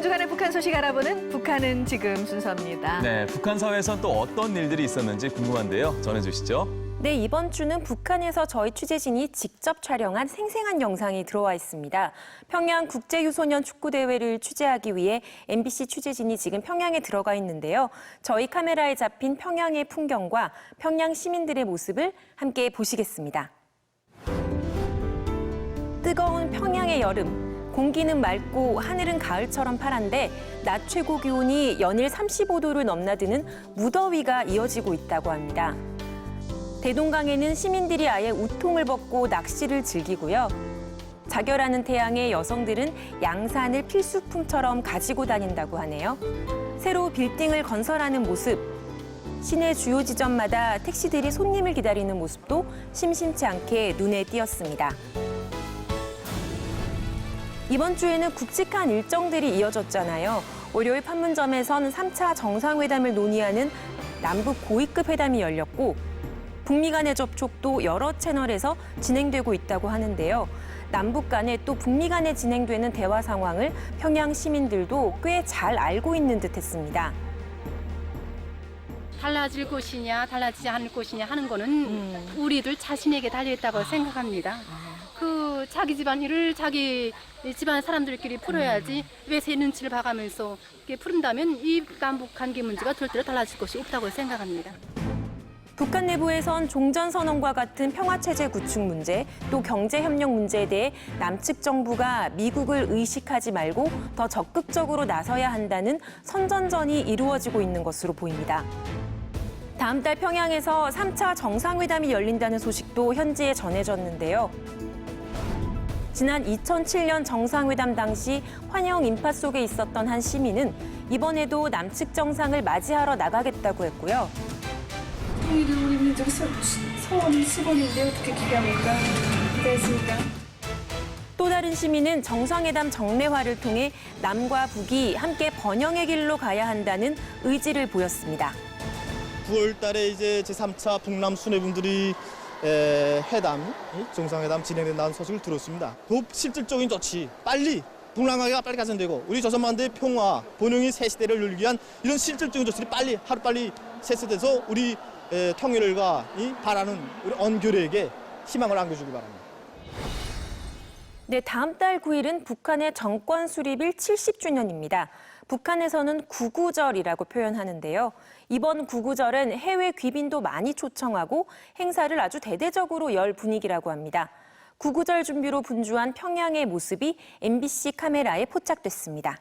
주간의 북한 소식 알아보는 북한은 지금 순서입니다. 네, 북한 사회에선 또 어떤 일들이 있었는지 궁금한데요. 전해주시죠. 네, 이번 주는 북한에서 저희 취재진이 직접 촬영한 생생한 영상이 들어와 있습니다. 평양 국제유소년 축구대회를 취재하기 위해 MBC 취재진이 지금 평양에 들어가 있는데요. 저희 카메라에 잡힌 평양의 풍경과 평양 시민들의 모습을 함께 보시겠습니다. 뜨거운 평양의 여름. 공기는 맑고 하늘은 가을처럼 파란데 낮 최고 기온이 연일 35도를 넘나드는 무더위가 이어지고 있다고 합니다. 대동강에는 시민들이 아예 우통을 벗고 낚시를 즐기고요. 자결하는 태양에 여성들은 양산을 필수품처럼 가지고 다닌다고 하네요. 새로 빌딩을 건설하는 모습, 시내 주요 지점마다 택시들이 손님을 기다리는 모습도 심심치 않게 눈에 띄었습니다. 이번 주에는 굵직한 일정들이 이어졌잖아요. 월요일 판문점에선 3차 정상회담을 논의하는 남북 고위급 회담이 열렸고 북미 간의 접촉도 여러 채널에서 진행되고 있다고 하는데요. 남북 간에 또 북미 간에 진행되는 대화 상황을 평양 시민들도 꽤 잘 알고 있는 듯했습니다. 달라질 것이냐 달라지지 않을 것이냐 하는 거는 우리들 자신에게 달려있다고 생각합니다. 그 자기 집안일을 자기 집안 사람들끼리 풀어야지 왜 새 눈치를 봐가면서 이렇게 푸른다면 이 남북 관계 문제가 절대로 달라질 것이 없다고 생각합니다. 북한 내부에선 종전선언과 같은 평화체제 구축 문제, 또 경제협력 문제에 대해 남측 정부가 미국을 의식하지 말고 더 적극적으로 나서야 한다는 선전전이 이루어지고 있는 것으로 보입니다. 다음 달 평양에서 3차 정상회담이 열린다는 소식도 현지에 전해졌는데요. 지난 2007년 정상회담 당시 환영 인파 속에 있었던 한 시민은 이번에도 남측 정상을 맞이하러 나가겠다고 했고요. 우리 민족 소원이 수건인데 어떻게 기대합니까? 기대했습니까? 또 다른 시민은 정상회담 정례화를 통해 남과 북이 함께 번영의 길로 가야 한다는 의지를 보였습니다. 9월 달에 이제 제3차 북남 수뇌분들이 회담, 정상회담 진행된다는 소식을 들었습니다. 더 실질적인 조치, 빨리 북남관계가 빨리 개선되고 우리 조선반도의 평화, 번영의 새 시대를 열기 위한 이런 실질적인 조치를 빨리 하루빨리 세세돼서 우리 통일과 바라는 우리 언교류에게 희망을 안겨주기 바랍니다. 네, 다음 달 9일은 북한의 정권 수립일 70주년입니다. 북한에서는 구구절이라고 표현하는데요. 이번 구구절은 해외 귀빈도 많이 초청하고 행사를 아주 대대적으로 열 분위기라고 합니다. 구구절 준비로 분주한 평양의 모습이 MBC 카메라에 포착됐습니다.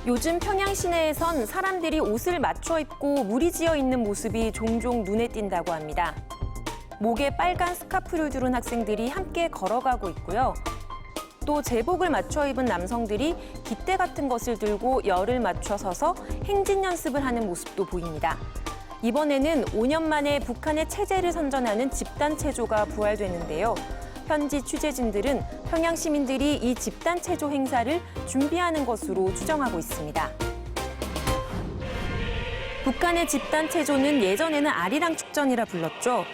요즘 평양 시내에선 사람들이 옷을 맞춰 입고 무리지어 있는 모습이 종종 눈에 띈다고 합니다. 목에 빨간 스카프를 두른 학생들이 함께 걸어가고 있고요. 또 제복을 맞춰 입은 남성들이 깃대 같은 것을 들고 열을 맞춰 서서 행진 연습을 하는 모습도 보입니다. 이번에는 5년 만에 북한의 체제를 선전하는 집단 체조가 부활되는데요. 현지 취재진들은 평양 시민들이 이 집단 체조 행사를 준비하는 것으로 추정하고 있습니다. 북한의 집단 체조는 예전에는 아리랑 축전이라 불렀죠.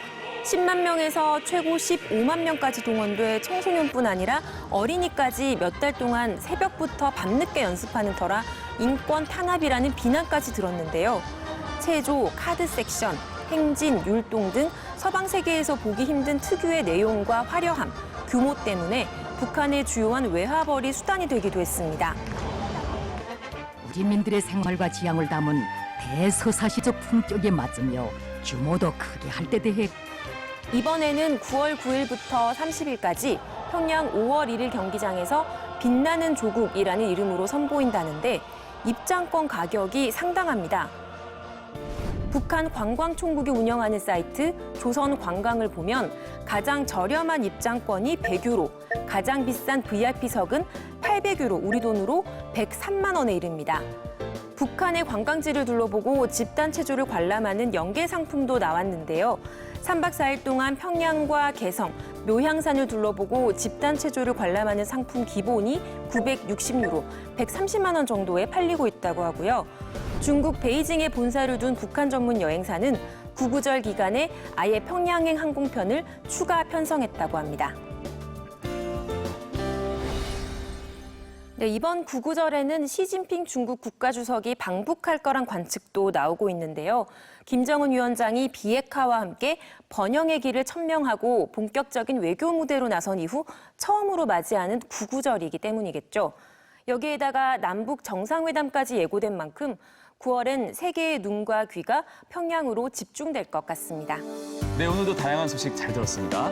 10만 명에서 최고 15만 명까지 동원돼 청소년뿐 아니라 어린이까지 몇 달 동안 새벽부터 밤늦게 연습하는 터라 인권 탄압이라는 비난까지 들었는데요. 체조, 카드 섹션, 행진, 율동 등 서방 세계에서 보기 힘든 특유의 내용과 화려함, 규모 때문에 북한의 주요한 외화벌이 수단이 되기도 했습니다. 우리 민들의 생활과 지향을 담은 대서사시적 품격에 맞으며 규모도 크게 할 때 대해 이번에는 9월 9일부터 30일까지 평양 5월 1일 경기장에서 빛나는 조국이라는 이름으로 선보인다는데 입장권 가격이 상당합니다. 북한 관광총국이 운영하는 사이트 조선관광을 보면 가장 저렴한 입장권이 100유로, 가장 비싼 VIP석은 800유로, 우리 돈으로 103만 원에 이릅니다. 북한의 관광지를 둘러보고 집단 체조를 관람하는 연계 상품도 나왔는데요. 3박 4일 동안 평양과 개성, 묘향산을 둘러보고 집단 체조를 관람하는 상품 기본이 960유로, 130만 원 정도에 팔리고 있다고 하고요. 중국 베이징에 본사를 둔 북한 전문 여행사는 구구절 기간에 아예 평양행 항공편을 추가 편성했다고 합니다. 네, 이번 구구절에는 시진핑 중국 국가주석이 방북할 거란 관측도 나오고 있는데요. 김정은 위원장이 비핵화와 함께 번영의 길을 천명하고 본격적인 외교 무대로 나선 이후 처음으로 맞이하는 구구절이기 때문이겠죠. 여기에다가 남북 정상회담까지 예고된 만큼 9월엔 세계의 눈과 귀가 평양으로 집중될 것 같습니다. 네, 오늘도 다양한 소식 잘 들었습니다.